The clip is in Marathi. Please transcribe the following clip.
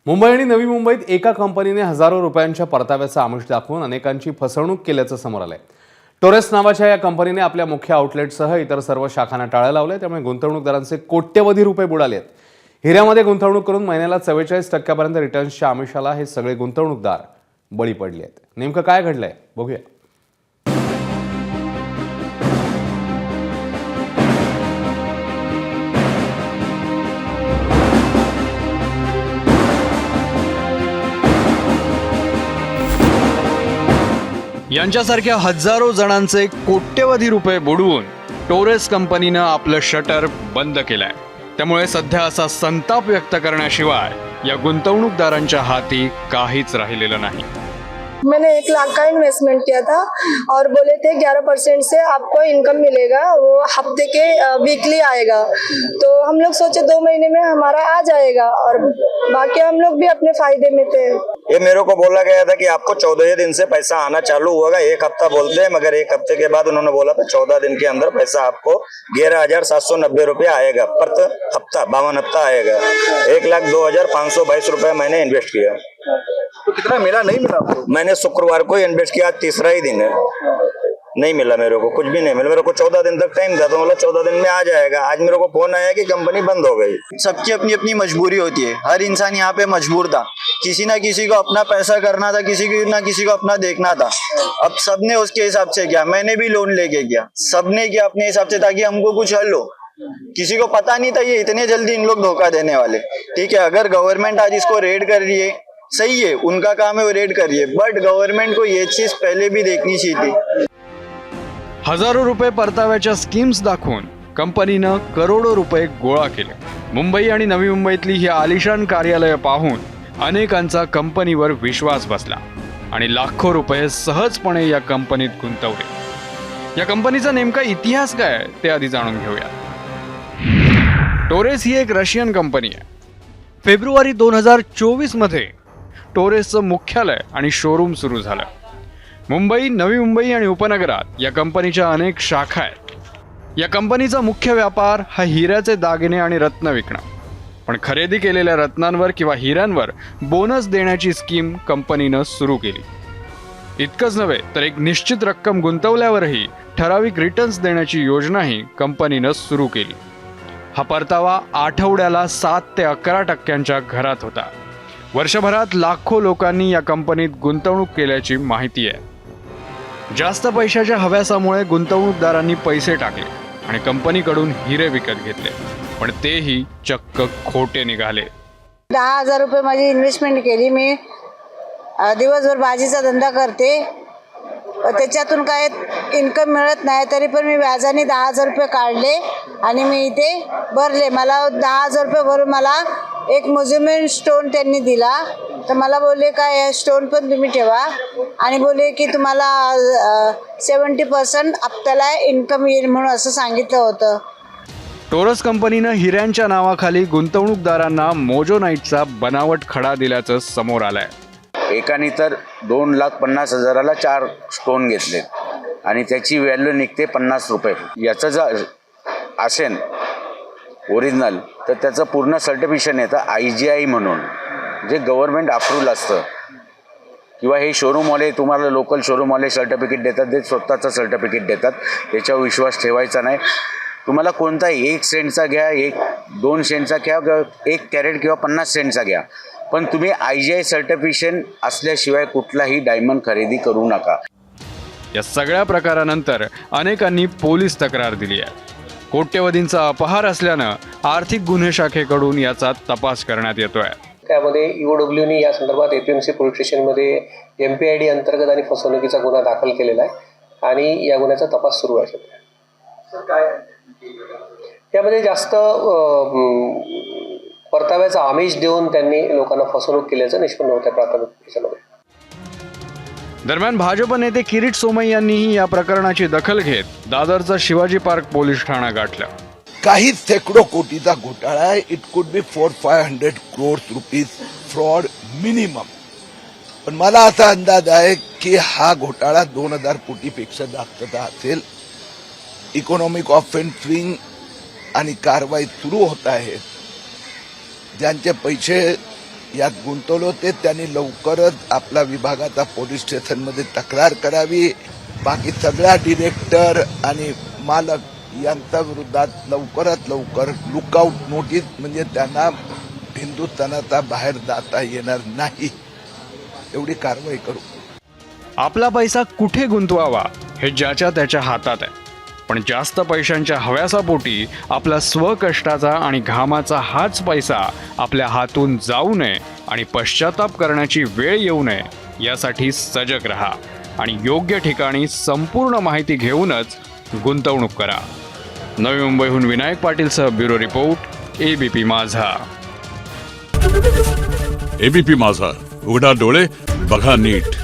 मुंबई आणि नवी मुंबईत एका कंपनीने हजारो रुपयांच्या परताव्याचा आमिष दाखवून अनेकांची फसवणूक केल्याचं समोर आलंय। टोरेस नावाच्या या कंपनीने आपल्या मुख्य आउटलेटसह इतर सर्व शाखांना टाळं लावलंय, त्यामुळे गुंतवणूकदारांचे कोट्यवधी रुपये बुडालेत। हिऱ्यामध्ये गुंतवणूक करून महिन्याला 44% रिटर्न्सच्या आमिषाला हे सगळे गुंतवणूकदार बळी पडले आहेत। नेमकं काय घडलंय बघूया। यांच्यासारख्या हजारो जणांचे कोट्यवधी रुपये बुडवून टोरेस कंपनीनं आपलं शटर बंद केलंय। त्यामुळे सध्या असा संताप व्यक्त करण्याशिवाय या गुंतवणूकदारांच्या हाती काहीच राहिलेलं नाही। मैंने 1 लाख का इन्वेस्टमेंट किया था और बोले थे 11% से आपको इनकम मिलेगा, वो हफ्ते के वीकली आएगा। तो हम लोग सोचे 2 महीने में हमारा आ जाएगा और बाकी हम लोग भी अपने फायदे में थे। ये मेरे को बोला गया था कि आपको 14 दिन से पैसा आना चालू होगा। 1 हफ्ता बोलते हैं, मगर 1 हफ्ते के बाद उन्होंने बोला था 14 दिन के अंदर पैसा आपको 11,790 रुपये आएगा प्रति हफ्ता, 52 हफ्ता आएगा। 1,02,522 रुपये मैंने इन्वेस्ट किया। तो कितना मिला? नहीं मिला आपको? मैंने शुक्रवार को इन्वेस्ट किया, आज तीसरा ही दिन है, नहीं मिला मेरे को, कुछ भी नहीं मिला। मेरे को 14 दिन तक टाइम था, तो बोला 14 दिन में आ जाएगा। आज मेरे को फोन आया कि कंपनी बंद हो गई। सबकी अपनी अपनी मजबूरी होती है, हर इंसान यहाँ पे मजबूर था। किसी ना किसी को अपना पैसा करना था, किसी ना किसी को अपना देखना था। अब सबने उसके हिसाब से किया, मैंने भी लोन लेके किया, सबने किया अपने हिसाब से ताकि हमको कुछ हल हो। किसी को पता नहीं था ये इतने जल्दी इन लोग धोखा देने वाले। ठीक है, अगर गवर्नमेंट आज इसको रेड कर रही है, सही है, उनका काम है वो रेड कर रही है, बट गवर्नमेंट को ये चीज पहले भी देखनी चाहिए थी। हजारो रुपये परताव्याच्या स्कीम्स दाखवून कंपनीनं करोडो रुपये गोळा केले। मुंबई आणि नवी मुंबईतली ही आलिशान कार्यालय पाहून अनेकांचा कंपनीवर विश्वास बसला आणि लाखो रुपये सहजपणे या कंपनीत गुंतवले। या कंपनीचा नेमका इतिहास काय ते आधी जाणून घेऊया। टोरेस ही एक रशियन कंपनी आहे। फेब्रुवारी 2024 मध्ये टोरेसचं मुख्यालय आणि शोरूम सुरू झालं। मुंबई, नवी मुंबई आणि उपनगरात या कंपनीच्या अनेक शाखा आहेत। या कंपनीचा मुख्य व्यापार हा हिऱ्याचे दागिने आणि रत्न विकणं, पण खरेदी केलेल्या रत्नांवर किंवा हिऱ्यांवर बोनस देण्याची स्कीम कंपनीनं सुरू केली। इतकंच नव्हे तर एक निश्चित रक्कम गुंतवल्यावरही ठराविक रिटर्न्स देण्याची योजनाही कंपनीनं सुरू केली। हा परतावा आठवड्याला 7 ते 11% घरात होता। वर्षभरात लाखो लोकांनी या कंपनीत गुंतवणूक केल्याची माहिती आहे। जास्त पैशाच्या हव्यासामुळे गुंतवणूकदारांनी पैसे टाकले आणि कंपनीकडून हिरे विकत घेतले, पण तेही चक्क खोटे निघाले। 10,000 रुपये माझी इन्व्हेस्टमेंट केली। मी दिवसभर भाजीचा धंदा करते, त्याच्यातून काय इन्कम मिळत नाही, तरी पण मी व्याजाने 10,000 रुपये काढले आणि मी इथे भरले। मला 10,000 रुपये भरून मला एक मेजरमेंट स्टोन त्यांनी दिला, तर मला बोलले काय स्टोन पण तुम्ही ठेवा आणि बोलले की तुम्हाला 70% हप्त्याला इन्कम येईल म्हणून असं सांगितलं होतं। टोरेस कंपनीनं हिऱ्यांच्या नावाखाली गुंतवणूकदारांना मोजोनाईटचा बनावट खडा दिल्याचं समोर आलंय। एकाने तर 2,50,000ला 4 स्टोन घेतले आणि त्याची व्हॅल्यू निघते 50 रुपये। याचं जर असेल ओरिजिनल तर त्याचं पूर्ण सर्टिफिकेशन येतं IGI म्हणून, जे गव्हर्नमेंट अप्रूव्हल असतं। किंवा हे शोरूमवाले तुम्हाला लोकल शोरूमवाले सर्टिफिकेट देतात, ते स्वतःचं सर्टिफिकेट देतात, त्याच्यावर विश्वास ठेवायचा नाही। तुम्हाला कोणताही 1 सेंटचा घ्या, 2 सेंटचा घ्या, 1 कॅरेट किंवा 50 सेंटचा घ्या, पण तुम्ही IGI सर्टिफिकेशन असल्याशिवाय कुठलाही डायमंड खरेदी करू नका। या सगळ्या प्रकारानंतर अनेकांनी पोलीस तक्रार दिली आहे। कोट्यवधींचा अपहार असल्यानं आर्थिक गुन्हे शाखेकडून याचा तपास करण्यात येतोय। त्यामध्ये EOWने या संदर्भात APMC पोलीस स्टेशनमध्ये MPID अंतर्गत आणि फसवणुकीचा गुन्हा दाखल केलेला आहे आणि या गुन्ह्याचा तपास सुरू आहे। त्यामध्ये जास्त परताव्याचा आमिष देऊन त्यांनी लोकांना फसवणूक केल्याचं निष्पन्न होतं प्राथमिक त्याच्यामध्ये। दरम्यान भाजप नेते किरीट सोमय्या यांनीही या प्रकरणाची दखल घेत दादरचा शिवाजी पार्क पोलीस ठाणा गाठलं। काही शेकडो कोटीचा घोटाळा आहे। It could be 400-500 crores rupees fraud minimum, पण मला असा अंदाज आहे की हा घोटाळा 2,000 कोटीपेक्षा जास्तचा असेल। इकॉनॉमिक ऑफेन्सिंग आणि कारवाई सुरू होत आहे। ज्यांचे पैसे यात गुंतवले होते त्यांनी लवकरच आपल्या विभागाचा पोलीस स्टेशनमध्ये तक्रार करावी. बाकी सगळ्या डिरेक्टर आणि मालक यांच्या विरोधात लवकरात लवकर लुकआउट नोटीस, म्हणजे त्यांना हिंदुस्थानाचा बाहेर जाता येणार नाही, एवढी कारवाई करू. आपला पैसा कुठे गुंतवावा हे ज्याच्या त्याच्या हातात आहे, पण जास्त पैशांच्या हव्यासापोटी आपला स्वकष्टाचा आणि घामाचा हाच पैसा आपल्या हातून जाऊ नये आणि पश्चाताप करण्याची वेळ येऊ नये यासाठी सजग राहा आणि योग्य ठिकाणी संपूर्ण माहिती घेऊनच गुंतवणूक करा. नवी मुंबईहून विनायक पाटीलसह ब्युरो रिपोर्ट, एबीपी माझा. एबीपी माझा, उघडा डोळे बघा नीट.